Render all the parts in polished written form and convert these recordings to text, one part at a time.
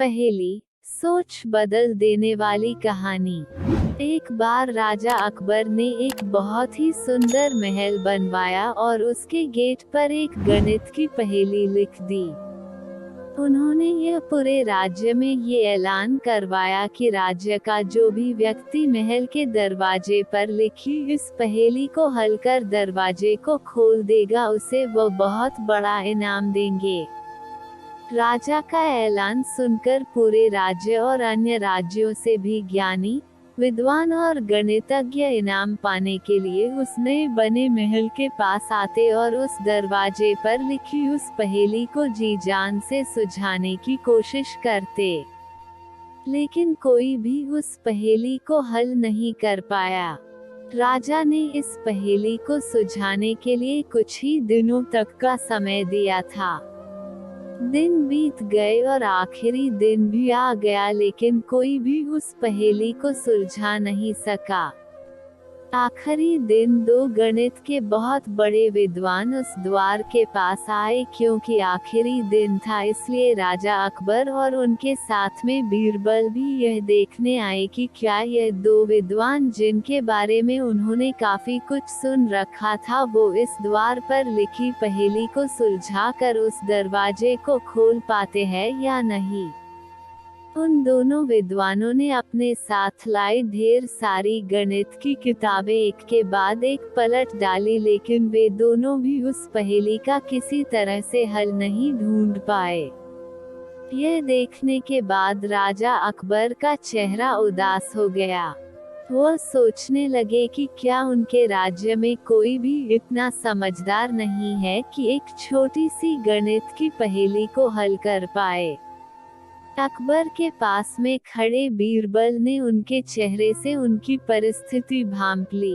पहेली, सोच बदल देने वाली कहानी। एक बार राजा अकबर ने एक बहुत ही सुंदर महल बनवाया और उसके गेट पर एक गणित की पहेली लिख दी। उन्होंने यह पूरे राज्य में ये ऐलान करवाया कि राज्य का जो भी व्यक्ति महल के दरवाजे पर लिखी इस पहेली को हल कर दरवाजे को खोल देगा उसे वो बहुत बड़ा इनाम देंगे। राजा का ऐलान सुनकर पूरे राज्य और अन्य राज्यों से भी ज्ञानी, विद्वान और गणितज्ञ इनाम पाने के लिए उस नए बने महल के पास आते और उस दरवाजे पर लिखी उस पहेली को जी जान से सुलझाने की कोशिश करते। लेकिन कोई भी उस पहेली को हल नहीं कर पाया। राजा ने इस पहेली को सुलझाने के लिए कुछ ही दिनों तक का समय दिया था। दिन बीत गए और आखिरी दिन भी आ गया लेकिन कोई भी उस पहेली को सुलझा नहीं सका। आखिरी दिन दो गणित के बहुत बड़े विद्वान उस द्वार के पास आए क्योंकि आखिरी दिन था इसलिए राजा अकबर और उनके साथ में बीरबल भी यह देखने आए कि क्या यह दो विद्वान जिनके बारे में उन्होंने काफी कुछ सुन रखा था वो इस द्वार पर लिखी पहेली को सुलझा कर उस दरवाजे को खोल पाते हैं या नहीं। उन दोनों विद्वानों ने अपने साथ लाई ढेर सारी गणित की किताबें एक के बाद एक पलट डाली लेकिन वे दोनों भी उस पहेली का किसी तरह से हल नहीं ढूंढ पाए। यह देखने के बाद राजा अकबर का चेहरा उदास हो गया। वो सोचने लगे कि क्या उनके राज्य में कोई भी इतना समझदार नहीं है कि एक छोटी सी गणित की पहेली को हल कर पाए। अकबर के पास में खड़े बीरबल ने उनके चेहरे से उनकी परिस्थिति भांप ली।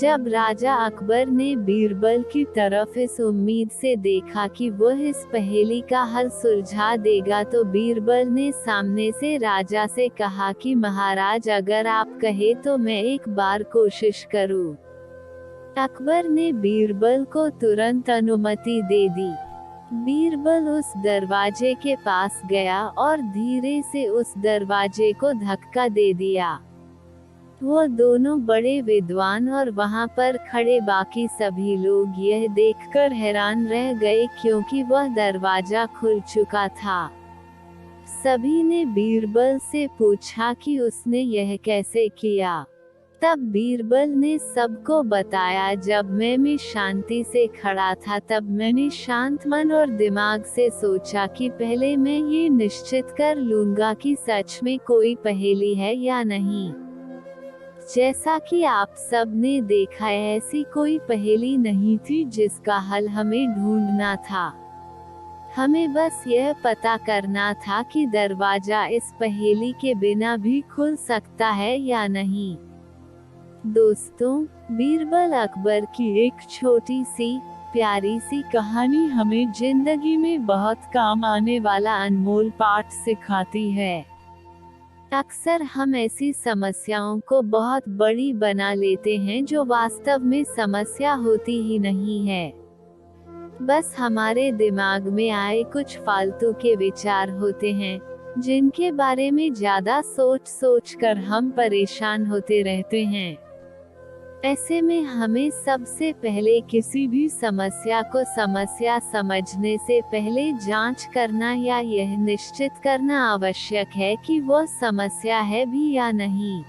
जब राजा अकबर ने बीरबल की तरफ इस उम्मीद से देखा कि वह इस पहेली का हल सुलझा देगा तो बीरबल ने सामने से राजा से कहा कि महाराज अगर आप कहे तो मैं एक बार कोशिश करूं। अकबर ने बीरबल को तुरंत अनुमति दे दी। बीरबल उस दरवाजे के पास गया और धीरे से उस दरवाजे को धक्का दे दिया। वो दोनों बड़े विद्वान और वहां पर खड़े बाकी सभी लोग यह देखकर हैरान रह गए क्योंकि वह दरवाजा खुल चुका था। सभी ने बीरबल से पूछा कि उसने यह कैसे किया। तब बीरबल ने सबको बताया जब मैं शांति से खड़ा था तब मैंने शांत मन और दिमाग से सोचा कि पहले मैं ये निश्चित कर लूंगा कि सच में कोई पहेली है या नहीं। जैसा कि आप सब ने देखा ऐसी कोई पहेली नहीं थी जिसका हल हमें ढूंढना था। हमें बस यह पता करना था कि दरवाजा इस पहेली के बिना भी खुल सकता है या नहीं। दोस्तों, बीरबल अकबर की एक छोटी सी प्यारी सी कहानी हमें जिंदगी में बहुत काम आने वाला अनमोल पाठ सिखाती है। अक्सर हम ऐसी समस्याओं को बहुत बड़ी बना लेते हैं जो वास्तव में समस्या होती ही नहीं है। बस हमारे दिमाग में आए कुछ फालतू के विचार होते हैं जिनके बारे में ज्यादा सोच कर हम परेशान होते रहते हैं। ऐसे में हमें सबसे पहले किसी भी समस्या को समस्या समझने से पहले जांच करना या यह निश्चित करना आवश्यक है कि वह समस्या है भी या नहीं।